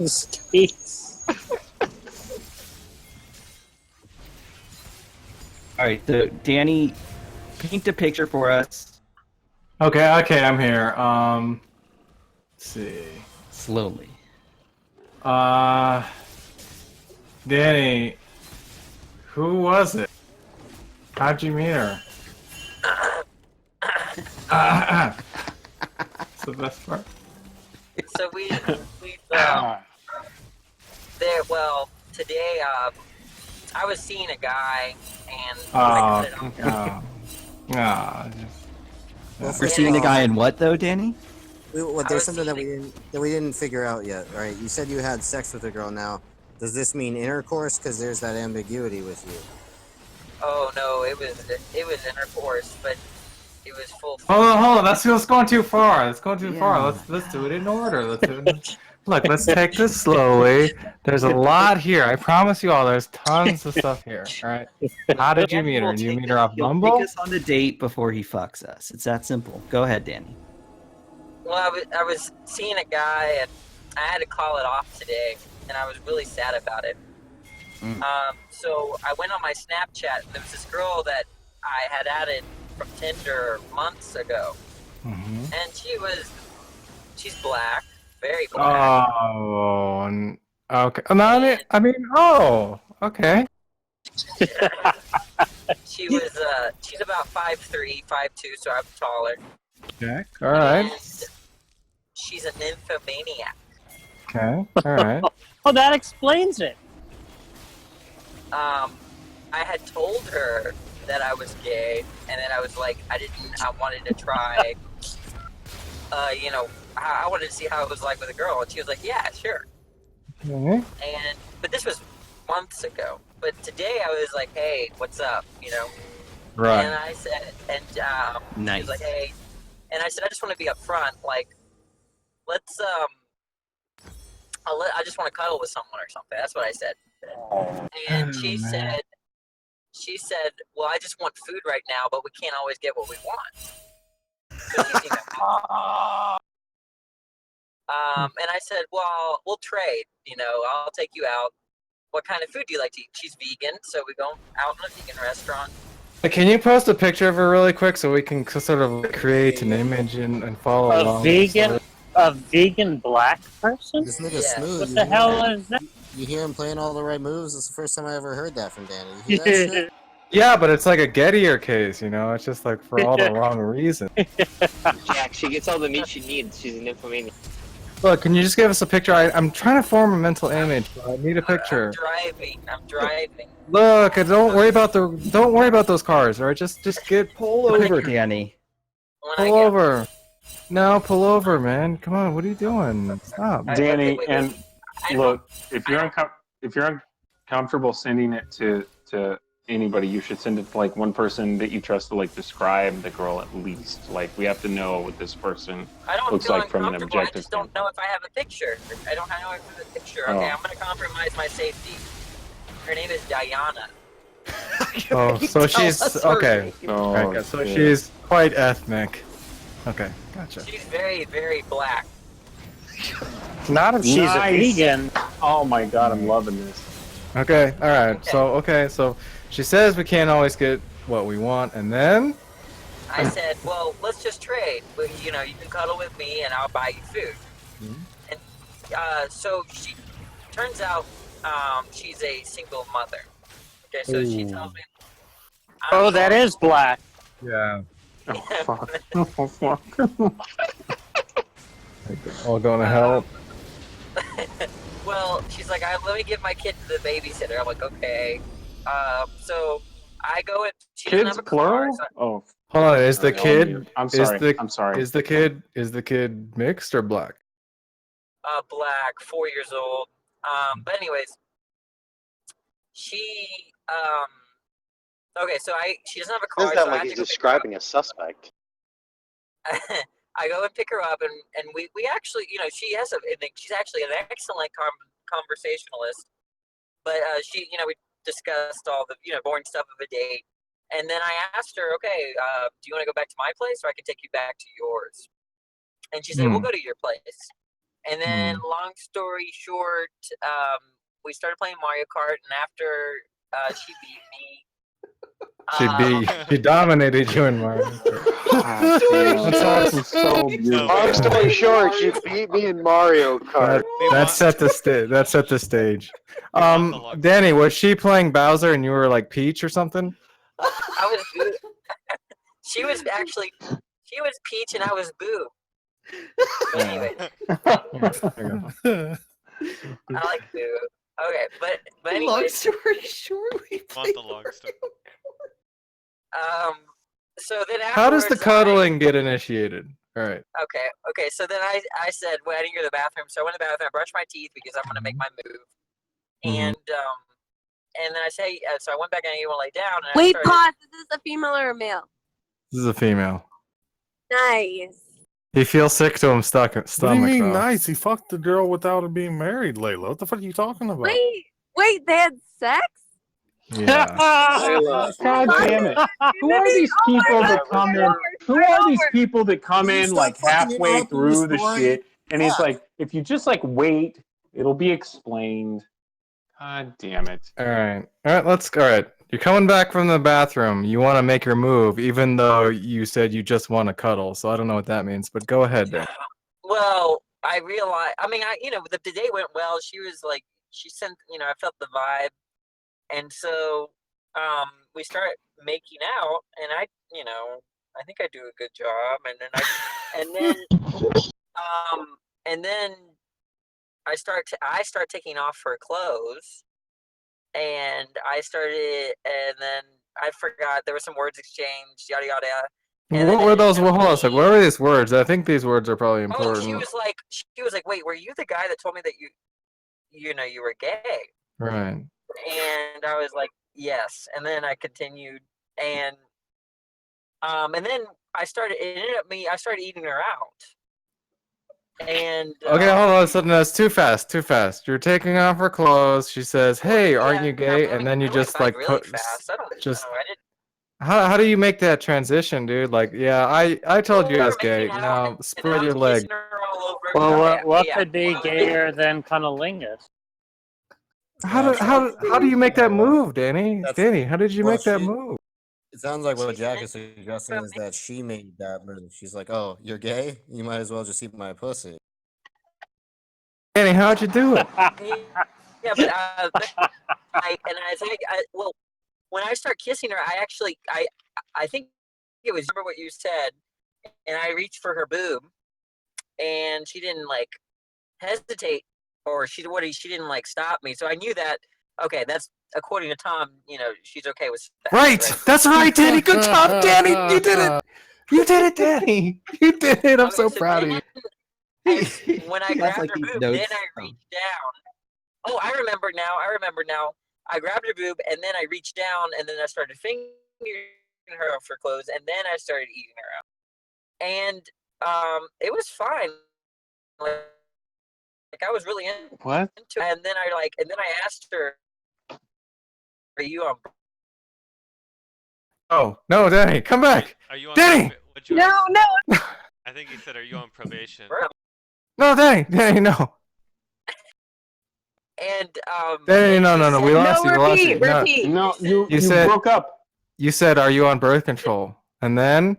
Space. All right, so Danny, paint a picture for us Okay, I'm here. Let's see. slowly. Uh, Danny, who was it? How'd you meet her? That's the best part. So well, today, I was seeing a guy, and I cut it off. We're seeing a guy in what though, Danny? was There's something that seeing- we didn't figure out yet, right? You said you had sex with a girl. Now, does this mean intercourse? Because there's that ambiguity with you. Oh no, it was intercourse, but it was full. Hold on. That's going too far. That's going too far. Let's do it in order. Look, let's take this slowly. There's a lot here. I promise you all. There's tons of stuff here. All right. How did you meet her? Did you meet her off He'll Bumble? take us on a date before he fucks us. It's that simple. Go ahead, Danny. Well, I was seeing a guy, and I had to call it off today, and I was really sad about it. So I went on my Snapchat, and there was this girl that I had added from Tinder months ago, and she's black, very black. Oh, okay. No, okay. She's about 5'3", 5'2", so I'm taller. Okay. All right. And she's a nymphomaniac. Okay. All right. Oh, that explains it. I had told her that I was gay, and then I was like, I wanted to try, I wanted to see how it was like with a girl, and she was like, yeah, sure. Okay. But this was months ago. But today I was like, hey, what's up, Right. And I said, she Nice. was like, hey, and I said, I just want to be upfront, like, let's, I just want to cuddle with someone or something. That's what I said. And she said, well, I just want food right now, but we can't always get what we want. And I said, well, we'll trade, I'll take you out. What kind of food do you like to eat? She's vegan, so we go out in a vegan restaurant. Can you post a picture of her really quick so we can sort of create an image and follow along? A vegan black person? This nigga's Yeah. smooth. What the hell is that? You hear him playing all the right moves? It's the first time I ever heard that from Danny. You hear that shit? Yeah, but it's like a Gettier case, It's just like for all the wrong reasons. Jack, she gets all the meat she needs. She's an nymphomaniac. Look, can you just give us a picture? I'm trying to form a mental image. But I need a picture. I'm driving. Look, don't worry about those cars, all right? Just pull over, Danny. pull over. No, pull over, man. Come on, what are you doing? Stop. Danny, wait. and look, if you're uncomfortable sending it to anybody, you should send it to like one person that you trust to like describe the girl at least. Like we have to know what this person I don't looks feel like from an uncomfortable. I objective just don't know if I have a picture. I don't know if I have a picture. Okay, I'm going to compromise my safety. Her name is Diana. Oh, so she's okay. Oh, Okay, so shit. she's quite ethnic. Okay, gotcha. She's very, very black. Not if She's a vegan. Oh my god, I'm loving this. Okay, all right. So she says we can't always get what we want, and then I said, well, let's just trade. You can cuddle with me and I'll buy you food. And so she turns out she's a single mother. Okay, so she tells me. Oh, that is black. yeah, Oh fuck. Oh fuck. all going to help. Well, she's like, let me give my kid to the babysitter. I'm like, okay. So I go and she doesn't Kids have a car. plural? So Oh, Hold on, is the sorry, kid? I'm sorry. Is the, I'm sorry. Is the kid mixed or black? black, 4 years old. But anyways, she okay. So she doesn't have a car. Doesn't So sound I like have he's to go pick her describing a suspect. up. I go and pick her up, and we actually, she's actually an excellent conversationalist. But we discussed all the boring stuff of a date, and then I asked her, okay, do you want to go back to my place, or I can take you back to yours? And she said, we'll go to your place. And then, long story short, we started playing Mario Kart, and after she beat me, She dominated you in Mario. God damn, That's this is so beautiful. Long story short, she beat me in Mario Kart. That set the stage. That set the stage. want the long Danny, was she playing Bowser and you were like Peach or something? I was Boo. She was Peach, and I was Boo. But anyway, I like Boo. Okay, but Long anyways, story short, we Want the long story. so then afterwards, How does the cuddling get initiated? All right. Okay. So then I said, well, I didn't go to the bathroom, so I went to the bathroom. I brushed my teeth because I'm gonna make my move, and then I say, so I went back and I want to lay down. And Wait, I started, pause. Is this a female or a male? This is a female. Nice. He feels sick to him stomach. What do you mean though. nice? He fucked the girl without her being married, Layla. What the fuck are you talking about? Wait, they had sex? Yeah. God damn it! Who are these people that come in? Who are these people that come in like halfway through the shit? And he's like, if you just like wait, it'll be explained. God damn it! All right. All right. You're coming back from the bathroom. You want to make your move, even though you said you just want to cuddle. So I don't know what that means, but go ahead, Dan. well, I realized. I mean, the day went well. She was like, she sent, I felt the vibe, and so we started making out, and I think I do a good job, and then I start taking off her clothes, and and then I forgot there were some words exchanged, yada yada. What were those? Well, hold on a second. What were these words? I think these words are probably important. Oh, she was like, wait, were you the guy that told me that you were gay? Right. And I was like, yes. And then I continued, and then I started eating her out. And Okay, hold on. So that's too fast. You're taking off her clothes. She says, "Hey, aren't you gay?" And then you just like really fast. I don't know. I didn't. How do you make that transition, dude? Like, yeah, I told you I was gay. Now spread your leg. Well, what could be gayer than cunnilingus? How do you make that move, Danny? Danny, how did you make that move? It sounds like what Jack is suggesting is that she made that move. She's like, "Oh, you're gay? You might as well just eat my pussy." Danny, how'd you do it? Yeah, but well, when I start kissing her, I think it was, remember what you said, and I reached for her boob, and she didn't like hesitate, or she didn't like stop me. So I knew that, okay, that's according to Tom, she's okay with that. Right. That's right, Danny. Good job, Danny. You did it. You did it, Danny. You did it. I'm so proud of you. When I grabbed her boob, then I reached down. Oh, I remember now. I grabbed her boob, and then I reached down, and then I started fingering her off her clothes, and then I started eating her out. And it was fine. Like I was really into What? it. And then I asked her, "Are you on?" Oh no, Danny, come back. Are you on Danny! No. I think he said, "Are you on probation?" No, Danny, no. And Danny, no. We lost you. Repeat. No, you said broke up. You said, "Are you on birth control?" And then,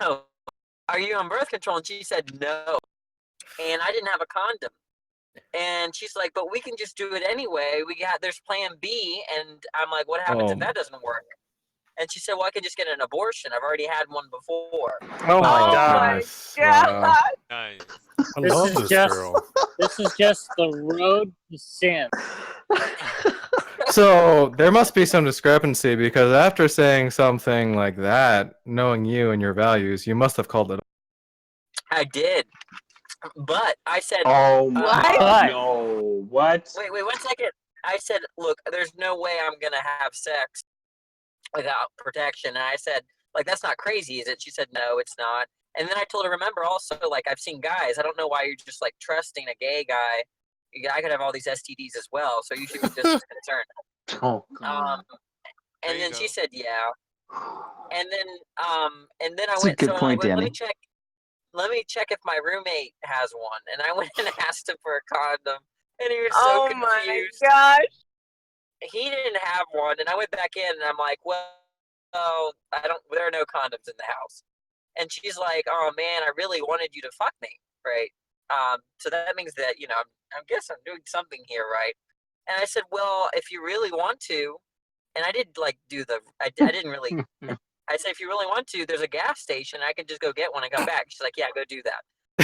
oh, are you on birth control? And she said no. And I didn't have a condom. And she's like, but we can just do it anyway. There's plan B. And I'm like, what happens if that doesn't work? And she said, well, I can just get an abortion. I've already had one before. Oh my god. Wow. Nice. I love this girl. This is just the road to sin. So there must be some discrepancy because after saying something like that, knowing you and your values, you must have called it. I did. But I said, Oh my What? god. No. What? Wait, 1 second. I said, look, there's no way I'm going to have sex without protection. And I said, like, that's not crazy, is it? She said, no, it's not. And then I told her, remember also, like, I've seen guys. I don't know why you're just, like, trusting a gay guy. I could have all these STDs as well, so you should be just as concerned. Oh god. And then she said, yeah. And then I That's went, a good so point, I went, let Danny. me check. let me check if my roommate has one. And I went and asked him for a condom, and he was Oh so my confused. gosh. He didn't have one, and I went back in, and I'm like, well, there are no condoms in the house. And she's like, oh man, I really wanted you to fuck me, right? So that means that, I guess I'm doing something here, right? And I said, well, if you really want to, and I did like I didn't really, I said, if you really want to, there's a gas station. I can just go get one and come back. She's like, yeah, go do that.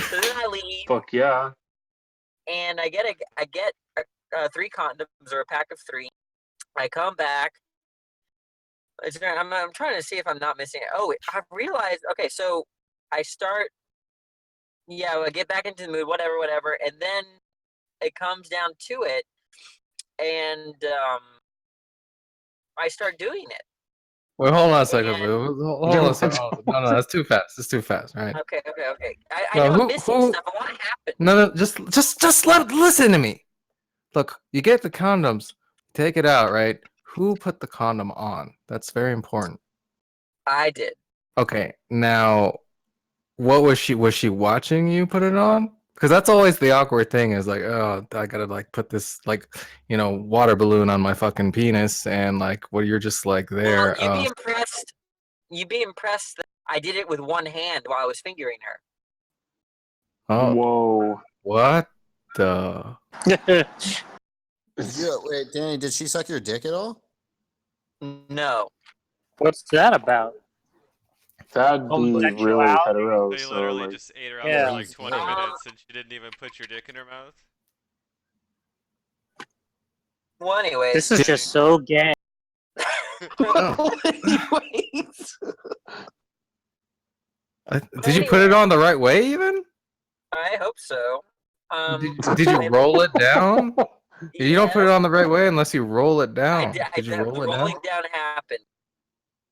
So then I leave. Fuck yeah. And I get 3 condoms or a pack of 3. I come back. I'm trying to see if I'm not missing it. Oh, I realized. Okay, so I start. Yeah, I get back into the mood. Whatever. And then it comes down to it, and I start doing it. Wait, hold on a second. And- Hold on a second. No, that's too fast. It's too fast, right? Okay. I know I'm missing stuff. A lot happened. No, just listen to me. Look, you get the condoms, take it out, right? Who put the condom on? That's very important. I did. Okay, now, what was she? Was she watching you put it on? Because that's always the awkward thing. Is like, oh, I gotta like put this like, water balloon on my fucking penis, and like, well, you're just like there. Well, you'd be impressed. You'd be impressed that I did it with one hand while I was fingering her. Oh, Whoa. what the? Wait, Danny, did she suck your dick at all? No. What's that about? That'd be really Homosexuality? hetero. So you So literally like, just ate her out Yeah. for like 20 minutes and she didn't even put your dick in her mouth? Well, anyways. This is just so gay. Did you put it on the right way even? I hope so. Did you roll it down? You don't put it yes, on the right way unless you roll it down. Did you the roll it down? rolling down happened.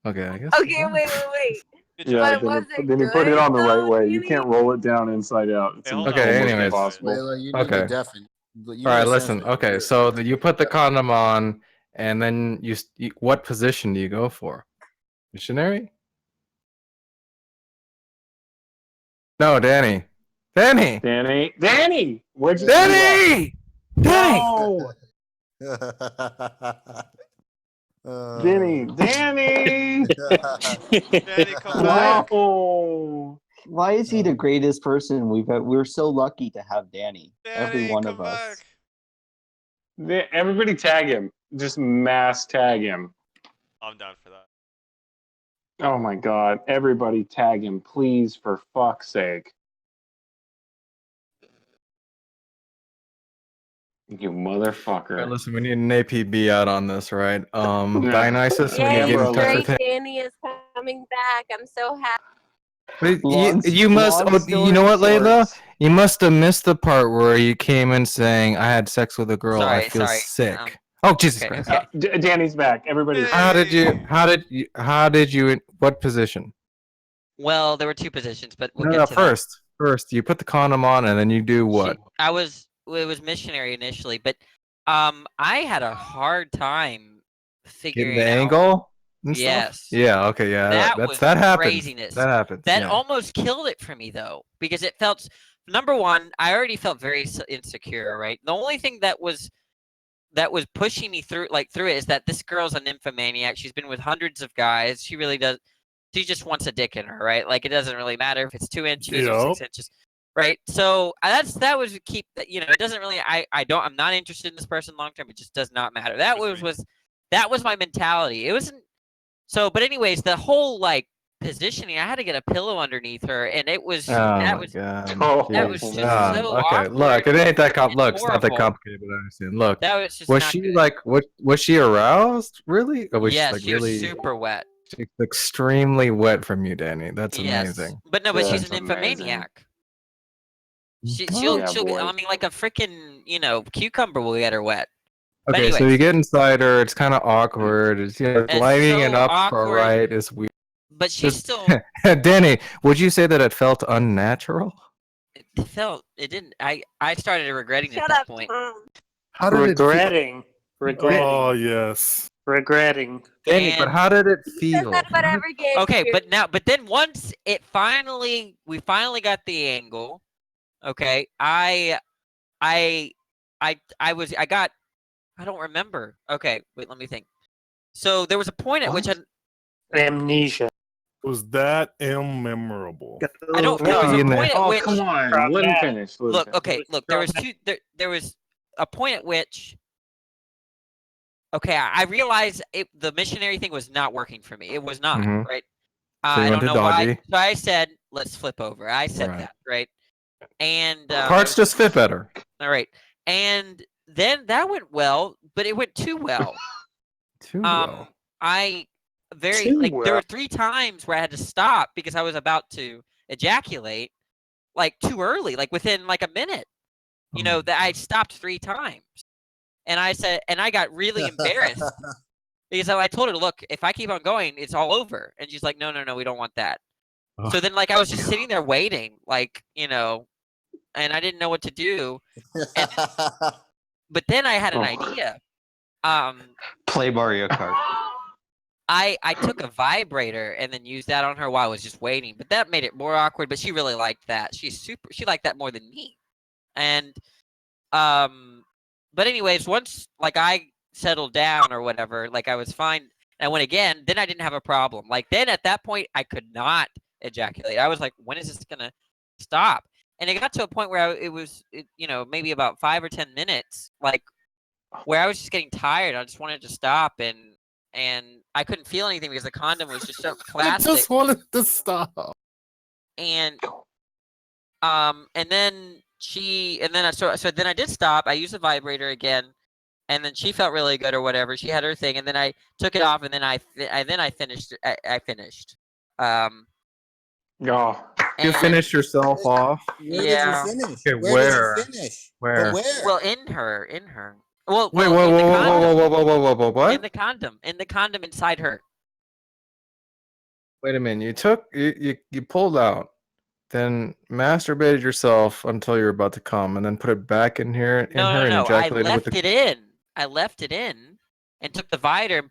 Okay, I guess. Okay, wait. yeah, But was it then you put it on the right good, way. You Danny? can't roll it down inside out. It's Hey, hold Okay, on, almost anyways. impossible. Layla, you need Okay. to deafen. All right, listen. Okay, so you put the condom on, and then you what position do you go for? Missionary? No, Danny. Danny. Danny, where'd you Danny. Danny. No, Danny. Danny, come back! No. Why is he the greatest person we've had? We're so lucky to have Danny. Every Danny, one come of us. back! Everybody tag him. Just mass tag him. I'm down for that. Oh my god. Everybody tag him, please, for fuck's sake. You motherfucker. All right, listen, we need an APB out on this, right? Dionysus, when you Yay, get in touch great. with him. Danny is coming back. I'm so happy. But Long- you must. long You know what, story Layla? short. You must have missed the part where you came in saying, "I had sex with a girl. I feel Sorry. sick." Oh, Jesus Okay, Christ! okay. Danny's back. Everybody's How did you? What position? Well, there were 2 positions, but we'll No, get to that. first, you put the condom on, and then you do what? It was missionary initially, but I had a hard time Get figuring the out. angle. And stuff? Yes. Yeah. Okay. Yeah. That was that happens. craziness. That happens. That yeah. almost killed it for me though, because it felt, number one, I already felt very insecure, right? The only thing that was pushing me through it is that this girl's a nymphomaniac. She's been with hundreds of guys. She really does. She just wants a dick in her, right? Like it doesn't really matter if it's 2 inches or 6 inches, right? So that was keep that. It doesn't really. I'm not interested in this person long term. It just does not matter. That was my mentality. It wasn't. So, but anyways, the whole positioning, I had to get a pillow underneath her, and it was that was just so awkward. Look, it ain't that Look, it's not that horrible. complicated, but I understand. Look, That was just was not she good. was she aroused? Really? Or was Yes, she she was really super wet. she's extremely wet from you, Danny? That's Yes. amazing. But no, but she's a That's amazing. nymphomaniac. Oh, She'll boy. I mean, like a freaking cucumber will get her wet. But Okay, so anyways. you get inside her. It's kind of awkward. It's It's lighting it so up awkward. right. It's weird. But she's still. Danny, would you say that it felt unnatural? It didn't. I started regretting at Shut that up, point. Tom. How did it feel? Regretting. Oh yes. regretting. Danny, but how did it Says feel? that about every game. Okay, but then once we finally got the angle. Okay, I don't remember. Okay, wait, let me think. So there was a point at which Amnesia. Was that immemorable? I don't. There was a point at Oh, which. come on. Let him finish. Let him Look, finish. okay, look. There was there was a point at which. Okay, I realized the missionary thing was not working for me. It was not right. So you I went don't to know why. doggy. So I said, "Let's flip over." I said Right. that, right? And Parts just fit better. all right, and then that went well, but it went too well. Too well. There were 3 times where I had to stop because I was about to ejaculate, like too early, like within like a minute. You know that I stopped 3 times, and I said, and I got really embarrassed because I told her, look, if I keep on going, it's all over. And she's like, no, we don't want that. So then, like, I was just sitting there waiting, like, you know, and I didn't know what to do. But then I had an idea. Play Mario Kart. I took a vibrator and then used that on her while I was just waiting, but that made it more awkward. But she really liked that. She liked that more than me. And but anyways, once like I settled down or whatever, like I was fine. And I went again. Then I didn't have a problem. Like then at that point, I could not ejaculate. I was like, when is this gonna stop? And it got to a point where it was maybe about 5 or 10 minutes, like where I was just getting tired. I just wanted to stop and I couldn't feel anything because the condom was just so plastic. I just wanted to stop. And then I did stop. I used the vibrator again, and then she felt really good or whatever. She had her thing, and then I took it off, and then I finished. I finished. You finished yourself off. Where Yeah. did you finish? Okay, Where did you finish? Where? But where? Well, in her. Well, Wait, in the condom. whoa, what? In the condom inside her. Wait a minute. You pulled out, then masturbated yourself until you're about to come, and then put it back in here and No. I ejaculated left with the. it in. I left it in, and took the vibrator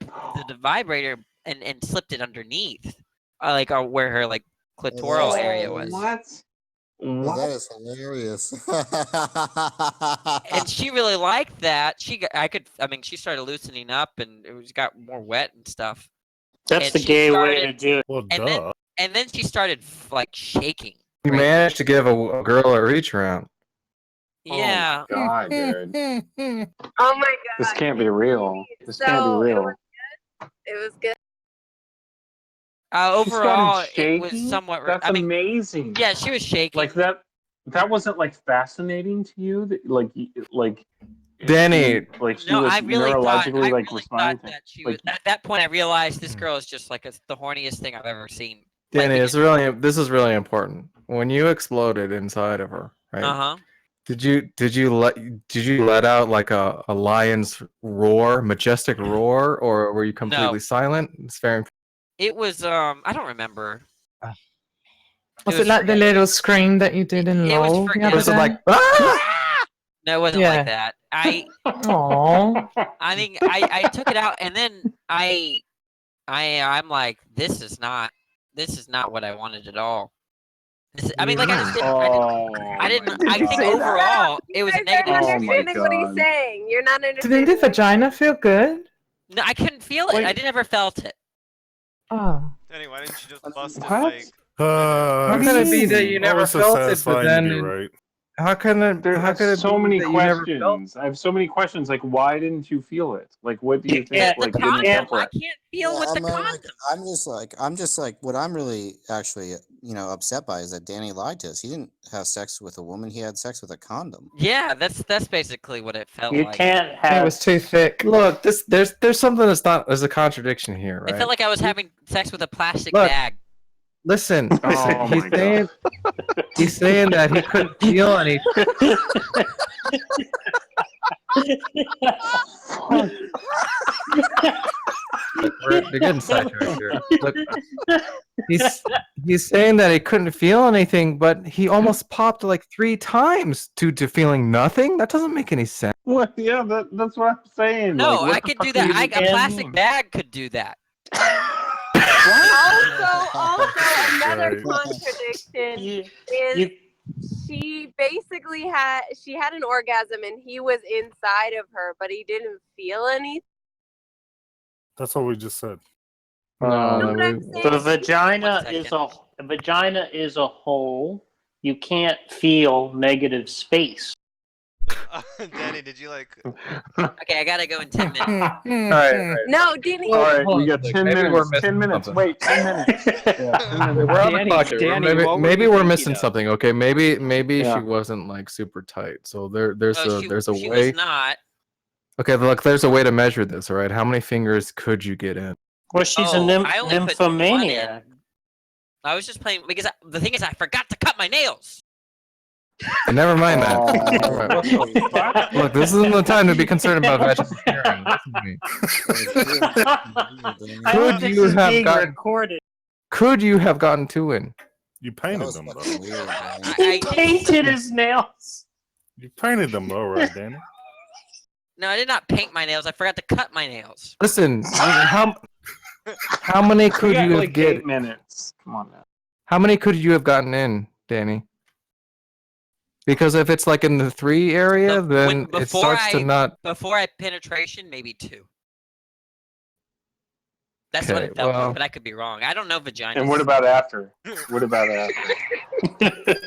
and slipped it underneath, where her like clitoral area was. What? Oh, that is hilarious. And she really liked that. She started loosening up, and it got more wet and stuff. That's And the she gay way started- to do it. Well, And duh. And then she started like shaking. You right? managed to give a girl a reach around. Yeah. Oh, God, dude. Oh my god. This can't be real. This can't So, be it real. was good. It was good. She started Overall, it was shaking? somewhat. That's amazing. Yeah, she was shaking. Like that wasn't like fascinating to you? Like Danny. Like she No, was I really neurologically thought responding that she like, was. At that point, I realized this girl is just like the horniest thing I've ever seen. Danny, this is really important. When you exploded inside of her, right? Uh-huh. Did you let out like a lion's roar, majestic roar, or were you completely silent? It's very. It was I don't remember. Was it like the little scream that you did in It was LOL? forgettable. Was it like ah? No, it wasn't Yeah. like that. Aww. I think I took it out, and then I'm like, this is not what I wanted at all. I mean, like I just didn't. I didn't. I think overall it was a You guys negative. aren't understanding what he's saying. You're not understanding. Didn't the vagina feel good? No, I couldn't feel it. I never felt it. Oh. Danny, why didn't you just bust it What? like? How can it be that you never Always so felt it, but satisfying then to be right. how can it? How could it so be many that you never felt? questions. I have so many questions. Like, why didn't you feel it? Like, what do you think? can't- Like, The didn't condom. temper I it? can't feel with the condom. I'm just like what I'm really actually upset by is that Danny lied to us. He didn't have sex with a woman. He had sex with a condom. Yeah, that's basically what it felt You like. can't It have. was too thick. Look, there's something there's a contradiction here, right? It felt like I was having sex with a plastic Look. bag. Listen, Oh he's my saying he's saying that he couldn't feel any. Look, they're getting sidetracked here. Look, He's saying that he couldn't feel anything, but he almost popped like 3 times to feeling nothing. That doesn't make any sense. What? Yeah, that's what I'm saying. No, like, what I the could fuck do do you that. A mean? plastic bag could do that. Also, another Right. contradiction You, is you, she basically had an orgasm and he was inside of her, but he didn't feel anything. That's what we just said. the One vagina second. is a hole. You can't feel negative space. Danny, did you like? Okay, I gotta go in 10 minutes. All right. No, didn't All right, Hold we on got a sec. 10 Maybe we're minutes. missing 10 minutes. something. Wait, 10 minutes. Yeah, 10 minutes. We're on the clock here. Danny, what were Maybe you we're thinking missing of? something. Okay, maybe Yeah. she wasn't like super tight. So there's Oh, a she way. was not. Okay, look, there's a way to measure this. All right, how many fingers could you get in? Well, she's Oh, a I only put one nymphomaniac. in. I was just playing because the thing is, I forgot to cut my nails. Never mind that. Oh. Look, this isn't the time to be concerned about vaginal hearing. Listen to me. I hope Could this you is have being gotten? recorded. Could you have gotten 2 in? You That painted was them, though. fucking weird, man. He painted his nails. You painted them, though, right, Danny? No, I did not paint my nails. I forgot to cut my nails. Listen, how many could We got you have like get? 8 minutes. Come on now. How many could you have gotten in, Danny? Because if it's like in the 3 area, then it before starts to not. Before I penetration, maybe 2. That's what Okay, it felt well- like, but I could be wrong. I don't know vagina. And what about after? What about after?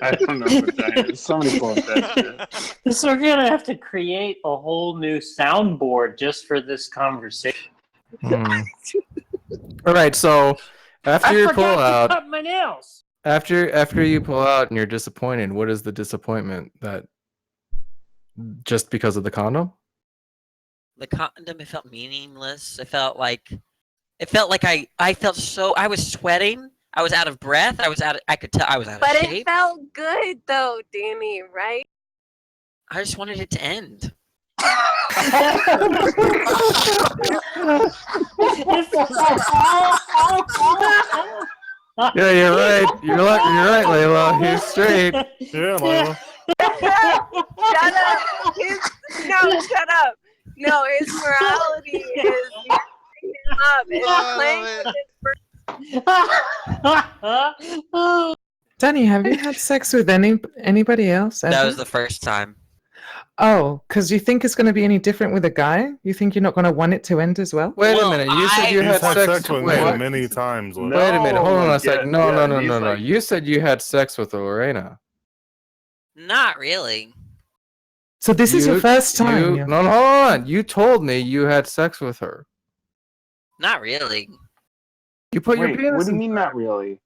I don't know vagina. Somebody pull up that shit. So we're gonna have to create a whole new soundboard just for this conversation. Hmm. All right, so after I you pull forgot to out, cut my nails. after you pull out and you're disappointed, what is the disappointment? That just because of the condom? The condom, it felt meaningless. It felt like I felt so. I was sweating. I was out of breath. I could tell I was out But of it shape. felt good though, Danny, right? I just wanted it to end. Yeah, you're right. You're right, Layla. He's straight. Yeah, Layla. Shut up. Shut up. No, his morality is him up and playing with his Danny, have you had sex with anybody else? That ever? was the first time. Oh, because you think it's going to be any different with a guy? You think you're not going to want it to end as well? Wait a minute. You said you He's had had sex with wait. me many times. Layla. Wait a minute. Hold on a second. No. he's like- You said you had sex with Lorena. Not really. So this is your first time? yeah? No, hold on. You told me you had sex with her. Not really. You put your Wait, penis what do you in. mean not really?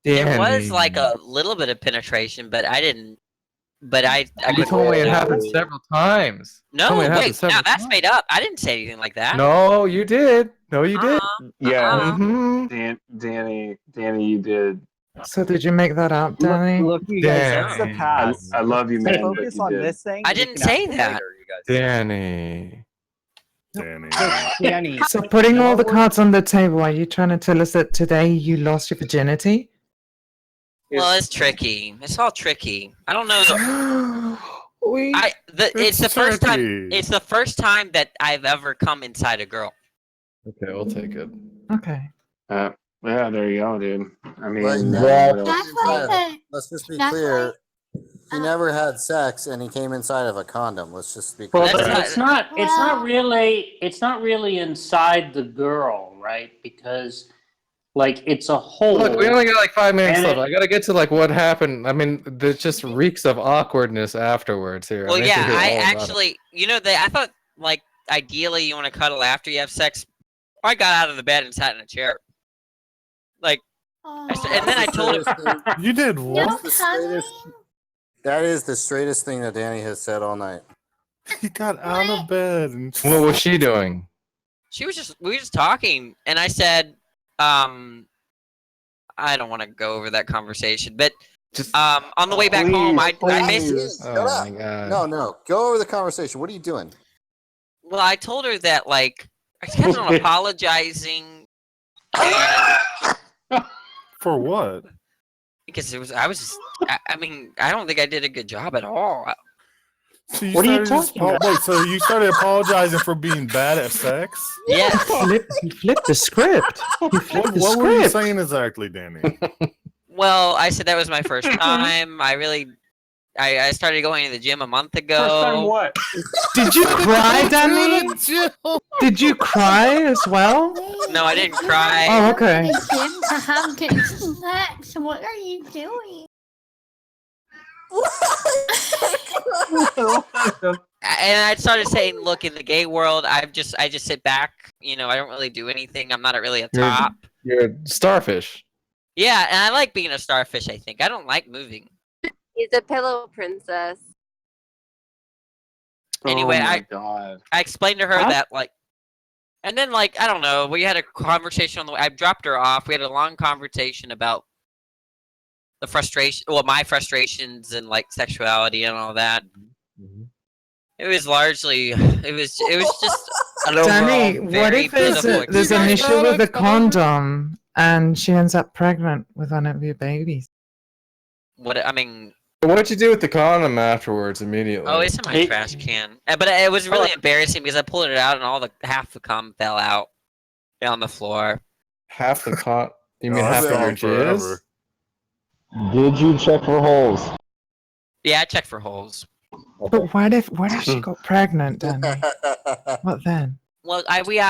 There was Danny. like a little bit of penetration, but I didn't. But I You told me it couldn't- happened several times. No, Told me it happened wait, several now that's times. made up. I didn't say anything like that. No, you did. No, you did. Yeah, Mhm. Danny, you did. So did you make that up, Danny? Look, you guys, that's the Danny. past. I love you, man. but Focus you on did. this thing. I and we didn't can say ask it that. later, you guys. Danny. Danny. Danny. So putting all the cards on the table, are you trying to tell us that today you lost your virginity? Well, it's tricky. It's all tricky. I don't know. It's the first time. tricky. It's the first time that I've ever come inside a girl. Okay, I'll take it. Okay. Yeah, there you go, dude. I mean, Right, what Danny, else? let's just be That's clear. He never had sex, and he came inside of a condom. Let's just be Well, clear. That's it's not really inside the girl, right? Because like it's a hole. Look, we only got like 5 minutes And left. it- I gotta get to like what happened. I mean, there's just reeks of awkwardness afterwards here. Well, need to yeah, hear I all about it. actually, I thought like ideally you want to cuddle after you have sex. I got out of the bed and sat in a chair. Like, and then I told him. You did what? That's the straightest, that is the straightest thing that Danny has said all night. He got out of bed and What was she doing? We were just talking, and I said, I don't want to go over that conversation, but Just on the way back home, I basically, oh Shut my up. god. No, go over the conversation. What are you doing? well, I told her that like I kept on apologizing For what? Because I mean, I don't think I did a good job at all. So What are you talking about? Wait, so you started apologizing for being bad at sex? Yes. You flipped the script. You flipped the What were you script. saying exactly, Danny? Well, I said that was my first time. I started going to the gym a month ago. First time what? Did you cry, Danny? Did you cry as well? No, I didn't cry. Oh, okay. Gym to have good sex. What are you doing? And I started saying, look, in the gay world, I just sit back. You know, I don't really do anything. I'm not really a top. You're a starfish. Yeah, and I like being a starfish, I think. I don't like moving. He's a pillow princess. Anyway, oh my God. I explained to her that, like, and then, like, I don't know, we had a conversation on the way. I dropped her off. We had a long conversation about the frustration, well, my frustrations and, like, sexuality and all that. It was largely, it was just an overall Danny, what very if there's beautiful an experience. issue with the condom and she ends up pregnant with one of your babies? What, I mean... What'd you do with the condom afterwards immediately? Oh, it's in my trash can. But it was really embarrassing because I pulled it out and half the cum fell out on the floor. Half the con... You mean half of your jizz? Did you check for holes? Yeah, I checked for holes. But what if she got pregnant, Danny? What then? Well,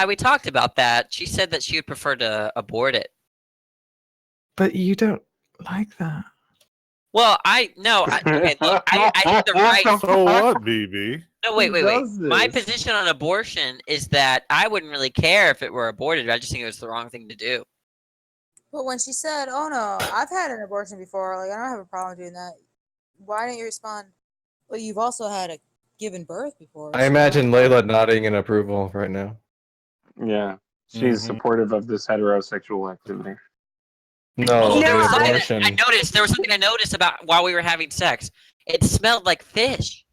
we talked about that. She said that she would prefer to abort it. But you don't like that. Well, okay, look, I did the right. So what, BB? No, wait. My position on abortion is that I wouldn't really care if it were aborted. I just think it was the wrong thing to do. But when she said, "Oh no, I've had an abortion before. Like I don't have a problem doing that," why didn't you respond? Well, you've also had a given birth before. I imagine Layla nodding in approval right now. Yeah. She's supportive of this heterosexual activity. No, There was the something abortion. that I noticed. There was something I noticed about while we were having sex. It smelled like fish.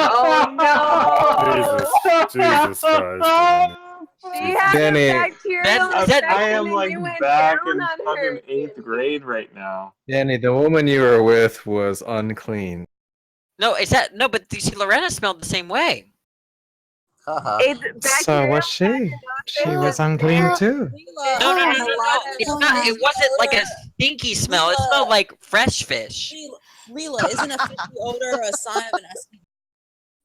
Oh no! Jesus Christ. She had Danny, a bacterial infection I am and like you went back down in on fucking her. 8th grade right now. Danny, the woman you were with was unclean. No, but you see, Lorena smelled the same way. It's So was she. She was unclean too. No. It wasn't like a stinky smell. It smelled like fresh fish. Leela, isn't a fishy odor a sign of an STD?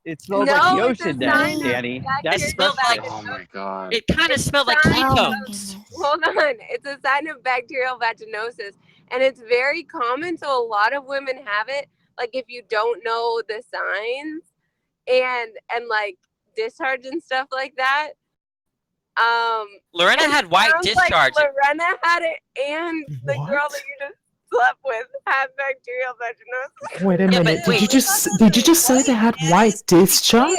It smells No, like the it's a ocean, sign of Danny. It That's smelled like. Oh my God. It kind of smelled like ketones. Hold on. It's a sign of bacterial vaginosis. And it's very common. So a lot of women have it. Like if you don't know the signs and like discharge and stuff like that. Lorena had white sounds discharge. Like Lorena had it and the What? girl that you just slept with had bacterial vaginosis. Wait a Yeah, minute. but Did you just say they had white discharge?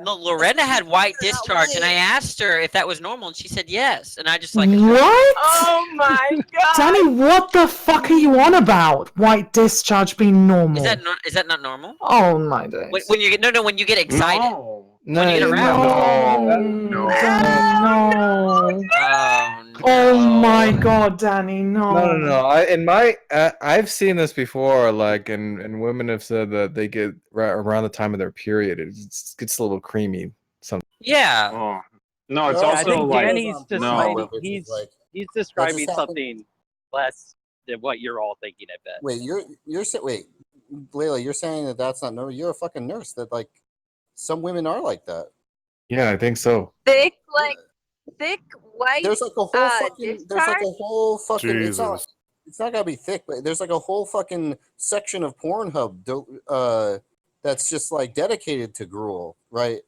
No, Lorena had white discharge, and I asked her if that was normal, and she said yes. And I just like. What? Oh my god. Danny, what the fuck are you on about? White discharge being normal? Is that not normal? Oh my days. When you get when you get excited. No. When you get aroused. No. Oh, Oh my god, Danny, no. No. I've seen this before. Like, and women have said that they get right around the time of their period. It gets a little creamy. Yeah. Oh. No, it's I also think like Danny's describing, no. he's describing happened. something less than what you're all thinking. I bet. Wait, wait, Layla, you're saying that that's not normal? You're a fucking nurse. That like some women are like that. Yeah, I think so. Thick white. There's like a whole fucking. There's like a whole fucking. Jesus. It's not gotta be thick, but there's like a whole fucking section of Pornhub that's just like dedicated to gruel, right?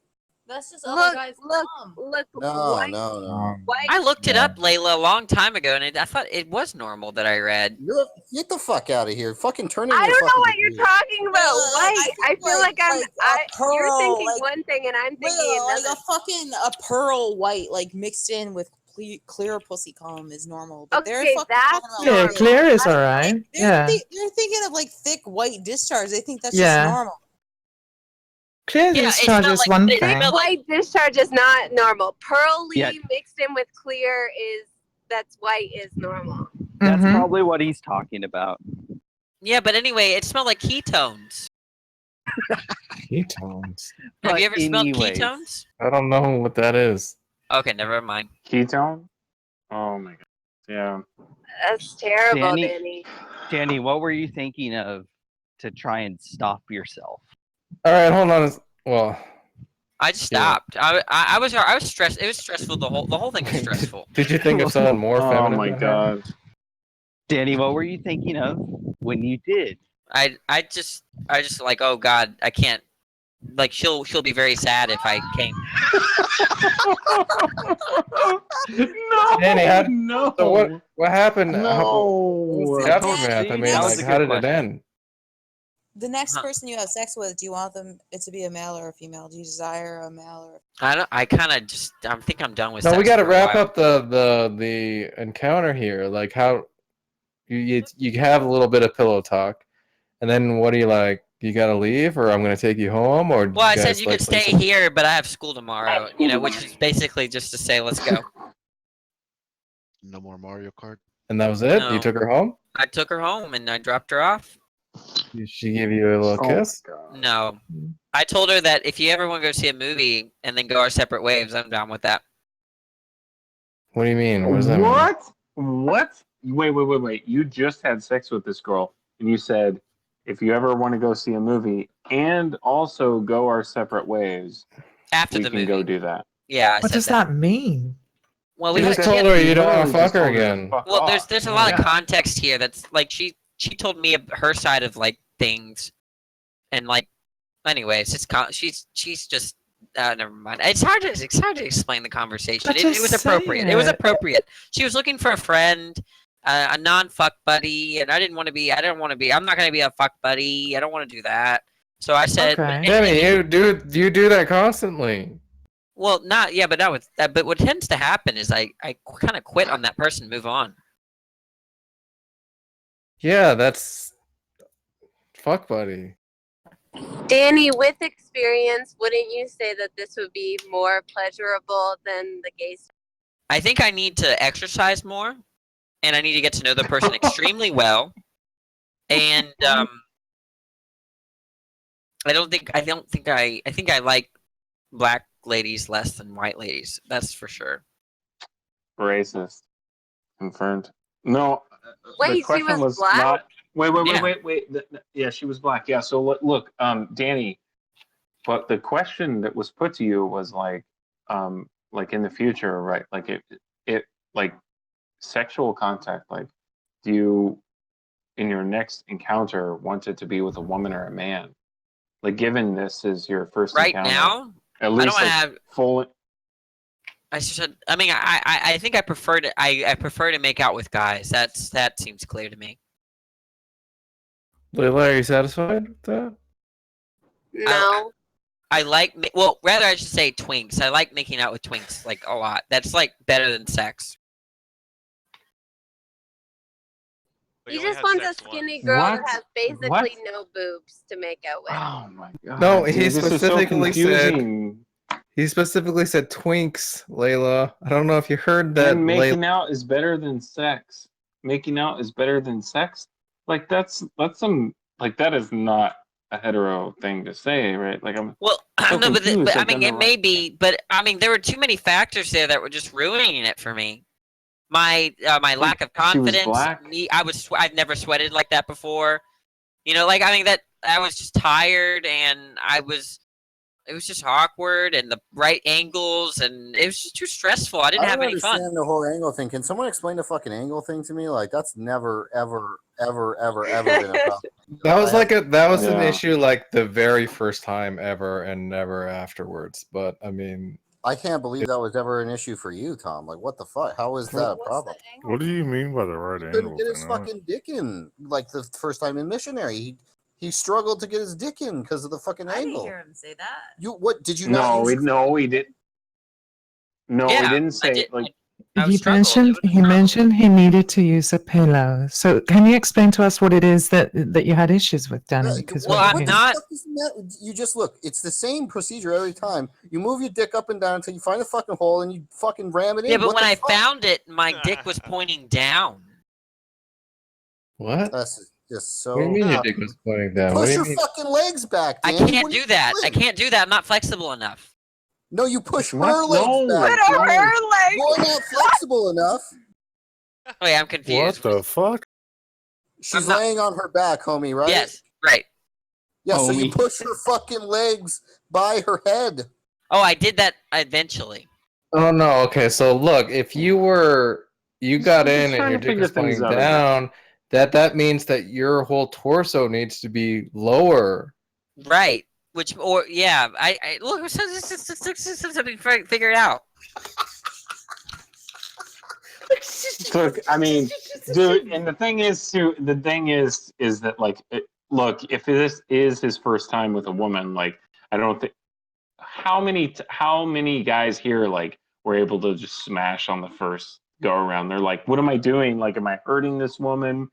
That's just other guys. Look. No. White. I looked it up, Layla, a long time ago, and I thought it was normal that I read. Get the fuck out of here! Fucking turn in I your don't know fucking what you're degree. talking about. White. I feel like I'm. You're pearl, thinking like- one thing and I'm thinking Like another. a pearl white, like mixed in with clear pussy cum is normal. But they're Okay, fucking that's talking about Yeah, like- clear is alright. They're, Yeah. they're thinking of like thick white discharge. They think that's Yeah. just normal. Clear Yeah, it discharge smelled is like- one it thing. smelled White discharge is not normal. Pearly Yeah. mixed in with clear that's white is normal. That's Mhm. probably what he's talking about. Yeah, but anyway, it smelled like ketones. Ketones. Have But you ever smelled anyways. ketones? I don't know what that is. Okay, never mind. Ketone? Oh my god. Yeah. That's terrible, Danny- Danny. Danny, what were you thinking of to try and stop yourself? All right, hold on. Well, I just Yeah. stopped. I was stressed. It was stressful. The whole thing was stressful. did you think of something more Oh feminine? my than her? god. Danny, what were you thinking of when you did? I just like, oh God, I can't. Like she'll be very sad if I came. No. Danny, no. So what happened? No. What was the aftermath? I mean, That like, was a how good did it question. end? The next Huh. person you have sex with, do you want them it to be a male or a female? Do you desire a male or? I kind of just. I think I'm done with. No, we sex got to for a wrap while. up the encounter here. Like, how you have a little bit of pillow talk, and then what are you like? You got to leave, or I'm gonna take you home, or Well, I you said guys, you like, could play stay some- here, but I have school tomorrow. You know, which is basically just to say, let's go. No more Mario Kart. And that was it. No. You took her home. I took her home and I dropped her off. She gave you a little Oh kiss. my god. No, I told her that if you ever want to go see a movie and then go our separate ways, I'm down with that. What do you mean? What does that mean? What? What? Wait. You just had sex with this girl, and you said, if you ever want to go see a movie and also go our separate ways, After we the can movie. go do that. Yeah, I What said does that mean? Well, You we just had- told yeah, her you don't want literally to fuck just her told her to again. fuck Well, off. there's a lot of Yeah. context here. That's like she told me her side of like things, and like, anyways, she's just never mind. It's hard to explain the conversation. But It just was appropriate. It was say it. appropriate. She was looking for a friend, a non-fuck buddy, and I didn't want to be. I'm not gonna be a fuck buddy. I don't want to do that. So I said, Okay. Danny, you do that constantly. well, not yeah, but not with that. But what tends to happen is I kind of quit on that person, and move on. Yeah, that's fuck buddy. Danny, with experience, wouldn't you say that this would be more pleasurable than the gay stuff? I think I need to exercise more, and I need to get to know the person extremely well. And I think I like black ladies less than white ladies. That's for sure. Racist. Confirmed. No. Wait, the she question was black? not. Wait. Yeah. Yeah, she was black. Yeah. So look, Danny. But the question that was put to you was like in the future, right? Like it like sexual contact. Like, do you in your next encounter want it to be with a woman or a man? Like, given this is your first Right encounter, now, at I least don't want like to have. full. I should. I mean, I think I prefer to. I prefer to make out with guys. That seems clear to me. Layla, are you satisfied with that? No. I like. Well, rather I should say twinks. I like making out with twinks like a lot. That's like better than sex. But He only just had wants a sex skinny once. girl What? that has basically What? no boobs to make out with. Oh my god. No, dude, he this is so specifically said. confusing. He specifically said twinks, Layla. I don't know if you heard that. And Layla. making out is better than sex. Making out is better than sex. Like that's some like that is not a hetero thing to say, right? Like I'm Well, so no, but confused. I I've mean, done it the may right- be, but I mean, there were too many factors there that were just ruining it for me. My lack of She was confidence. black? I've never sweated like that before. You know, like I mean that I was just tired and it was just awkward and the right angles and it was just too stressful. I didn't have don't any fun. understand the whole angle thing. Can someone explain the fucking angle thing to me? Like that's never, ever been a problem. That was an Yeah. issue like the very first time ever and never afterwards. But I mean, I can't believe that was ever an issue for you, Tom. Like, what the fuck? How is that a problem? What do you mean by the right He couldn't angle get his thing? I don't- fucking dick in like the first time in missionary. He struggled to get his dick in because of the fucking I didn't angle. hear him say that. You what? Did you No, not? he didn't. No, Yeah, he didn't I say did- like I was He mentioned he needed to use a pillow. So can you explain to us what it is that you had issues with, Danny? Because I'm not. You just look. It's the same procedure every time. You move your dick up and down until you find a fucking hole and you fucking ram it in. Yeah, but What when the I fuck? found it, my dick was pointing down. What? That's just so. What do you mean your fucking- dick was pointing down? What Push do you your mean? fucking legs back, I Danny. can't What are do you that. doing? I can't do that. I'm not flexible enough. No, you push What? her legs No. back. What are Danny. her legs? You're not flexible enough. Wait, I'm confused. What the fuck? She's not- laying on her back, homie, right? Yes, right. Yeah, so you Homie. push her fucking legs by her head. Oh, I did that eventually. Oh no. Okay, so look, if you got I'm just in and trying your to dick figure is things pointing out here. down, that means that your whole torso needs to be lower. Right. Which, or yeah, I look. Figure it out. Look, I mean, dude, and the thing is that like, look, if this is his first time with a woman, like, I don't think how many guys here like were able to just smash on the first go around. They're like, what am I doing? Like, am I hurting this woman?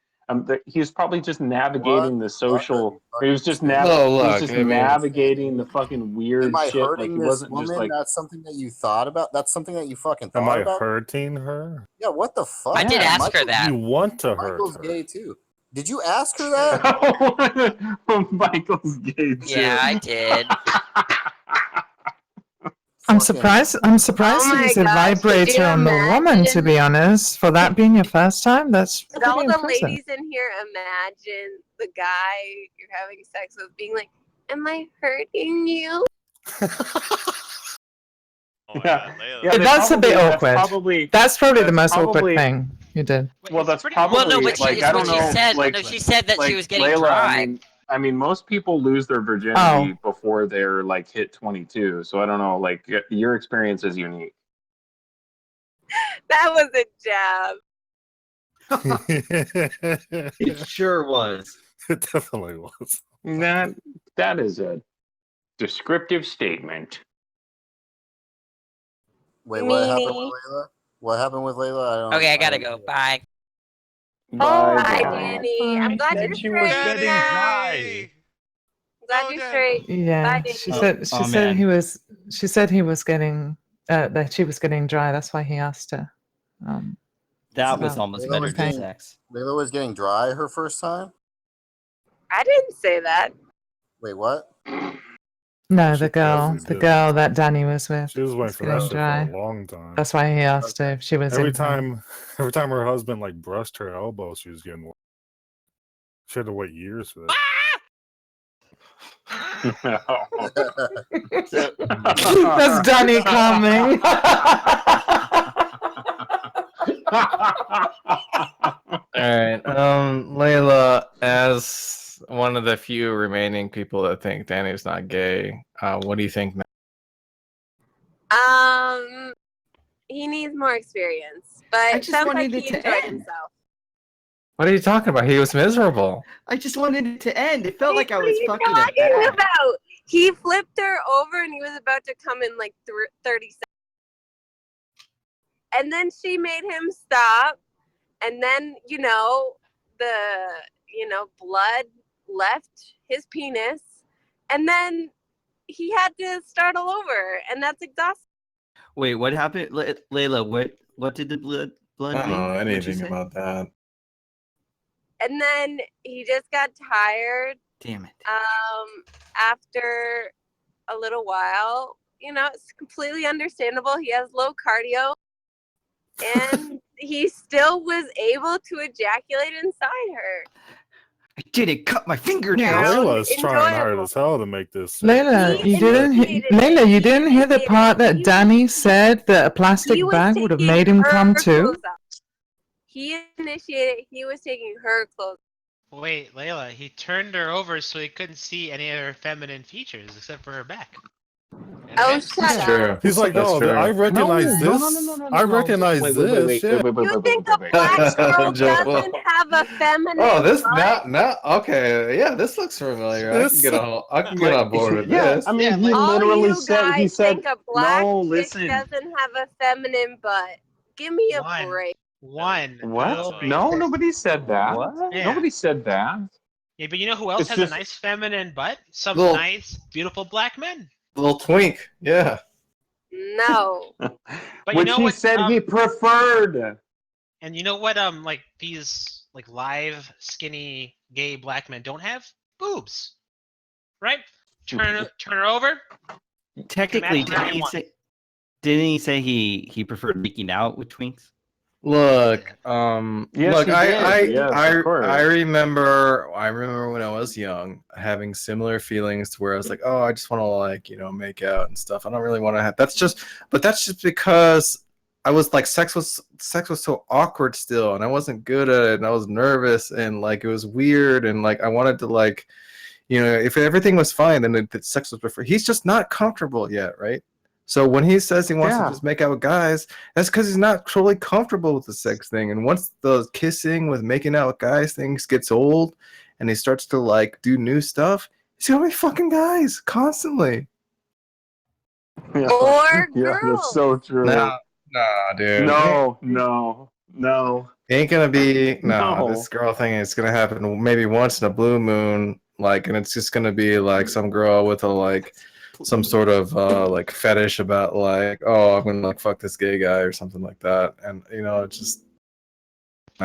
He was probably just navigating the social. He was just navigating the fucking weird Am I shit. Like, hurting he this wasn't woman? just like. That's something that you thought about? That's something that you fucking Am thought I about? hurting her? Yeah, what the fuck? I did ask her that. You want to hurt Michael's her. gay too. Did you ask her that? Michael's gay too. Yeah, I did. I'm surprised. I'm surprised Oh to my use a gosh, could vibrator you on the woman. To be honest, for that being your first time, that's Could pretty all the impressive. ladies in here imagine the guy you're having sex with being like, "Am I hurting you?" Yeah, That's a bit awkward. That's probably the most awkward probably- thing you did. Well, that's probably Well, no, but like, it's I what don't she know. said. Like, No, she said that she was getting Layla, dry. I mean, most people lose their virginity before they're like hit 22. So I don't know. Like, your experience is unique. That was a jab. It sure was. It definitely was. That is a descriptive statement. Wait, what happened with Layla? What happened with Layla? I don't. Okay, I gotta go. Bye. Bye, Danny. I'm glad you're She was straight. getting dry. Glad you're straight. Yeah, Bye, Danny. she said. She said man. he was. She said he was getting. That she was getting dry. That's why he asked her. That was about almost Layla better was than getting- sex. Layla was getting dry her first time. I didn't say that. Wait, what? No, She the girl, definitely the did. girl that Danny was with. She was waiting for that getting shit for dry. a long time. That's why he asked her if she was Every in pain. time her husband like brushed her elbow, she was getting. She had to wait years for that. That's Danny coming. All right, Layla, as one of the few remaining people that think Danny's not gay, what do you think now? He needs more experience, but I it just sounds wanted like he it to enjoyed end. himself. What are you talking about? He was miserable. I just wanted it to end. It felt like I What was are you fucking talking it back. about? He flipped her over and he was about to come in like 30 seconds. And then she made him stop. And then, blood left his penis. And then he had to start all over. And that's exhausting. Wait, what happened, Layla? What did the blood I don't mean? know What'd you anything say? about that. And then he just got tired. Damn it. After a little while, it's completely understandable. He has low cardio, and he still was able to ejaculate inside her. I didn't cut my Yeah, fingernails. Layla's trying hard as hell to make this. Layla, He you didn't. initiated Layla, it. you He didn't hear the initiated part it. that He Danny said that a plastic He was bag would have taking made him come her too. clothes off. He initiated. He was taking her clothes. Wait, Layla, he turned her over so he couldn't see any of her feminine features except for her back. And Oh, hips. shut up! He's like, That's no, true. I recognize No, this. I recognize this. Shit. You think a black girl doesn't have a feminine? Oh, this butt? now okay, yeah, this looks familiar. I can get on board with this. I mean, he All literally you said. He guys said, think a black "No, chick listen." doesn't have a feminine butt. Give me a One. break. One. What? Oh, No, nobody said that. What? yeah. Nobody said that. Yeah, but you know who else It's has just- a nice feminine butt? Some Little- nice, beautiful black men. Little twink. Yeah. No. But you Which know he what? said he preferred. And you know what? Like these like live, skinny, gay black men don't have boobs, right? Turn her over. Technically, Imaginary one. didn't he say he preferred making out with twinks? Look, Yes, look, he did. Yes, of course. I remember when I was young having similar feelings to where I was like, oh, I just want to like, make out and stuff. I don't really want to have. That's just because I was like, sex was so awkward still, and I wasn't good at it, and I was nervous, and like it was weird, and like I wanted to like, if everything was fine, then the sex was preferred. He's just not comfortable yet, right? So when he says he wants to just make out with guys, that's because he's not totally comfortable with the sex thing. And once the kissing with making out with guys things gets old, and he starts to like do new stuff, he's gonna be fucking guys constantly. Yeah. Or Yeah, girls. that's so true. Nah, dude. No. Ain't gonna be No. This girl thing is gonna happen maybe once in a blue moon, like, and it's just gonna be like some girl with a like some sort of like fetish about like, oh, I'm gonna like fuck this gay guy or something like that, and it's just.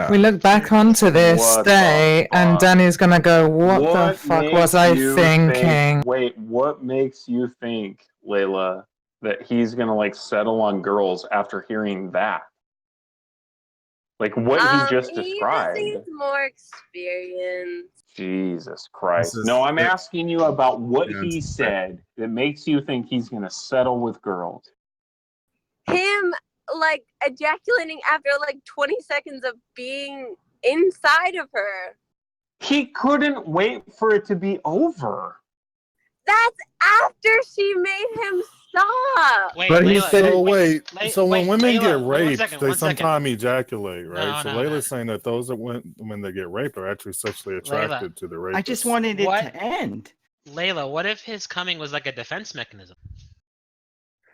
We look back onto this What the day, and fuck? Danny's gonna go, "What the fuck was I makes you thinking?" Wait, what makes you think, Layla, that he's gonna like settle on girls after hearing that? Like what he just He described. just needs more experience. Jesus Christ. This is- No, I'm asking you about what Yeah, he it's- said that makes you think he's gonna settle with girls. Him like ejaculating after like 20 seconds of being inside of her. He couldn't wait for it to be over. That's after she made him stop. Wait, But he Layla, said- So wait, so when women Layla, get one raped, second, they one second. sometimes ejaculate, right? No, so no, Layla's saying that those that when they get raped are actually sexually attracted to the rapist. I just wanted it What? to end. Layla, what if his coming was like a defense mechanism?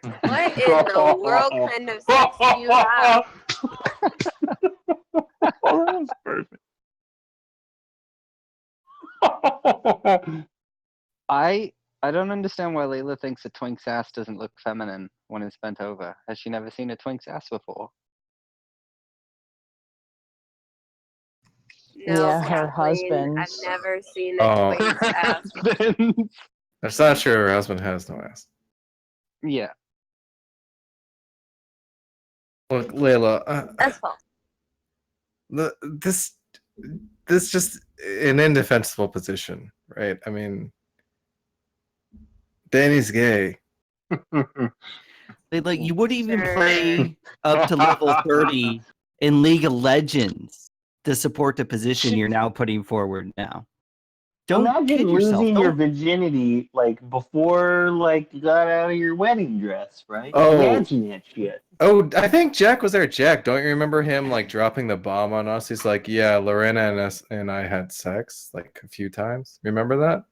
What in the world kind of sex do you have? Oh, that was perfect. I don't understand why Layla thinks a twink's ass doesn't look feminine when it's bent over. Has she never seen a twink's ass before? No, Yeah, her Kathleen, I've husband's. never seen a Oh. twink's ass. That's not true. Her husband has no ass. Yeah. Look, Layla, That's false. this just an indefensible position, right? I mean, Danny's gay. Like you wouldn't even Sure. play up to level 30 in League of Legends to support the position you're now putting forward now. Don't Imagine kid yourself. losing your Don't- virginity like before like you got out of your wedding dress, right? Oh. Imagine that shit. Oh, I think Jack was there. Jack, don't you remember him like dropping the bomb on us? He's like, "Yeah, Lorena and I had sex like a few times." Remember that?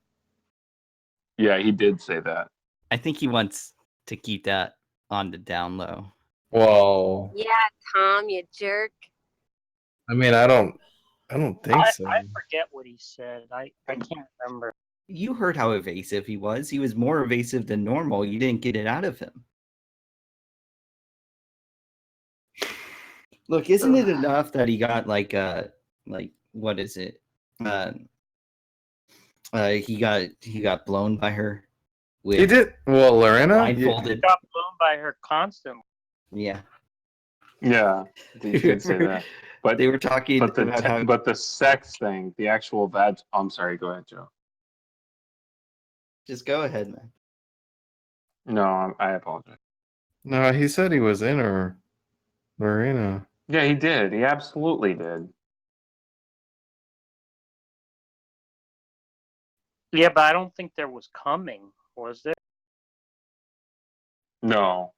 Yeah, he did say that. I think he wants to keep that on the down low. Well, Yeah, Tom, you jerk. I mean, I don't think so. I forget what he said. I can't remember. You heard how evasive he was. He was more evasive than normal. You didn't get it out of him. Look, isn't it enough that he got like what is it? He got blown by her. With He did. Well, Lorena. blindfolded. Got blown by her constantly. Yeah. Yeah, he did say that. But They were talking but about how but the sex thing, the actual vag. I'm sorry. Go ahead, Joe. just go ahead, man. No, I apologize. No, he said he was in her, Lorena. Yeah, he did. He absolutely did. Yeah, but I don't think there was coming, was there? No.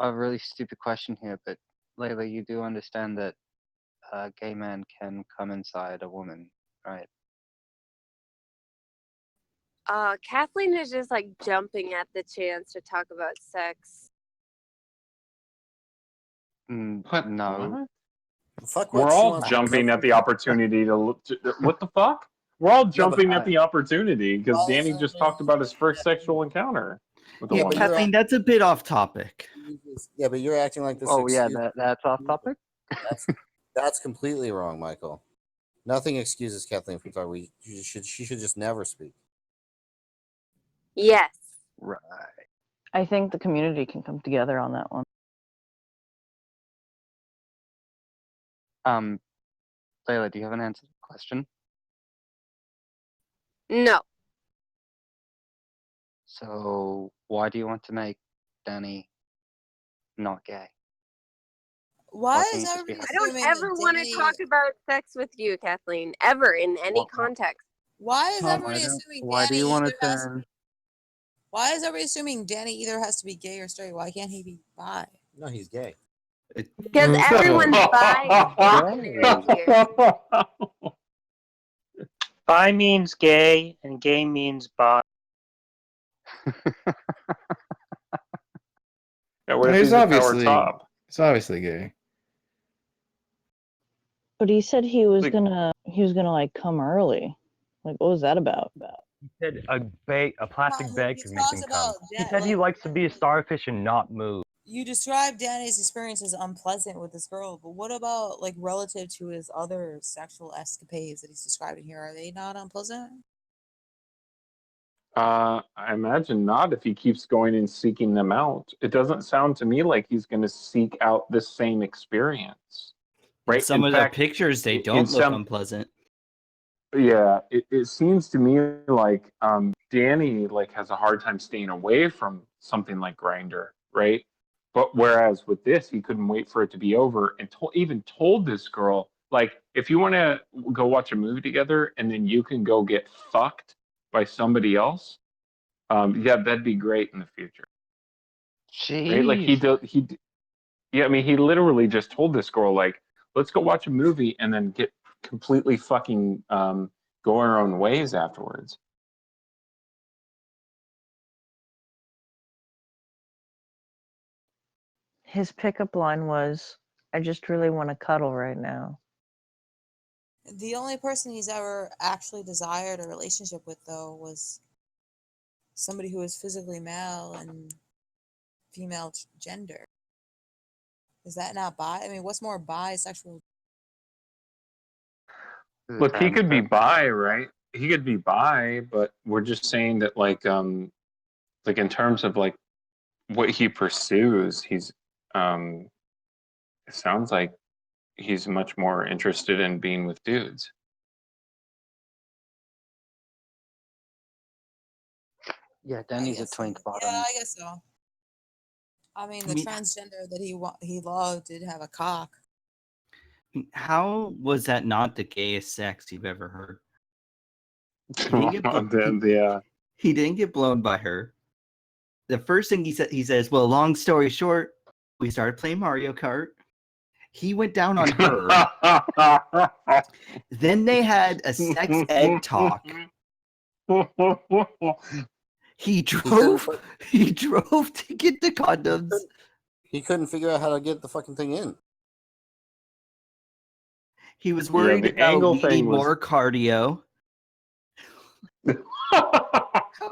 A really stupid question here, but Layla, you do understand that a gay man can come inside a woman, right? Kathleen is just like jumping at the chance to talk about sex. No. Fuck We're what she all wants. jumping at the opportunity to look. What the fuck? We're all jumping at the opportunity because Danny just talked about his first sexual encounter with a Yeah, woman. but Kathleen, that's a bit off topic. Yeah, but you're acting like this. Oh yeah, excuse- that's off topic. That's completely wrong, Michael. Nothing excuses Kathleen from talking. She should just never speak. Yes. Right. I think the community can come together on that one. Layla, do you have an answer to the question? No. So why do you want to make Danny not gay? Why can't is you just be everybody I don't assuming ever that want to Danny? talk about sex with you, Kathleen. Ever in any context. Why is Why everybody don't- assuming why do Danny you want to either has? turn? Why is everybody assuming Danny either has to be gay or straight? Why can't he be bi? No, he's gay. Because everyone's bi here. Bi means gay, and gay means bi. Yeah, what if He's he's a power obviously top? he's obviously gay. But he said he was gonna like come early. Like, what was that about? He said a plastic bag he could make talks him about come. He that, said he like- likes to be a starfish and not move. You described Danny's experience as unpleasant with this girl, but what about like relative to his other sexual escapades that he's describing here? Are they not unpleasant? I imagine not if he keeps going and seeking them out. It doesn't sound to me like he's going to seek out the same experience. Right? Some In of fact, the pictures, they in don't look some- unpleasant. Yeah, it seems to me like Danny like has a hard time staying away from something like Grindr, right? But whereas with this, he couldn't wait for it to be over and even told this girl, like, if you want to go watch a movie together and then you can go get fucked by somebody else, yeah, that'd be great in the future. Right? Like yeah, I mean, he literally just told this girl, like, let's go watch a movie and then get completely fucking go our own ways afterwards. His pickup line was, "I just really want to cuddle right now." The only person he's ever actually desired a relationship with, though, was somebody who was physically male and female gender. Is that not bi? I mean, what's more bisexual? Look, he could be bi, right? He could be bi, but we're just saying that, like in terms of like what he pursues, he's it sounds like he's much more interested in being with dudes. Yeah, Danny's a twink bottom. Yeah, I guess so. I mean, the transgender that he loved did have a cock. How was that not the gayest sex you've ever heard? He didn't get Yeah. He didn't get blown by her. The first thing he says, well, long story short, we started playing Mario Kart. He went down on her. Then they had a sex ed talk. He drove to get the condoms. He couldn't figure out how to get the fucking thing in. He was worried the about angle needing thing was- more cardio. How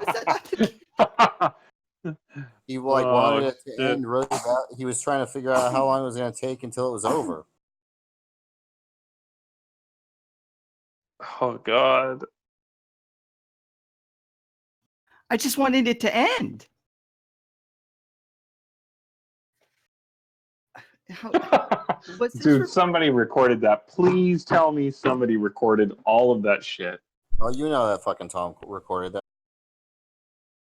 is that not the He like Oh, wanted it to shit. end really bad. He was trying to figure out how long it was going to take until it was over. Oh God. I just wanted it to end. Dude, somebody recorded that. Please tell me somebody recorded all of that shit. Oh, you know that fucking Tom recorded that.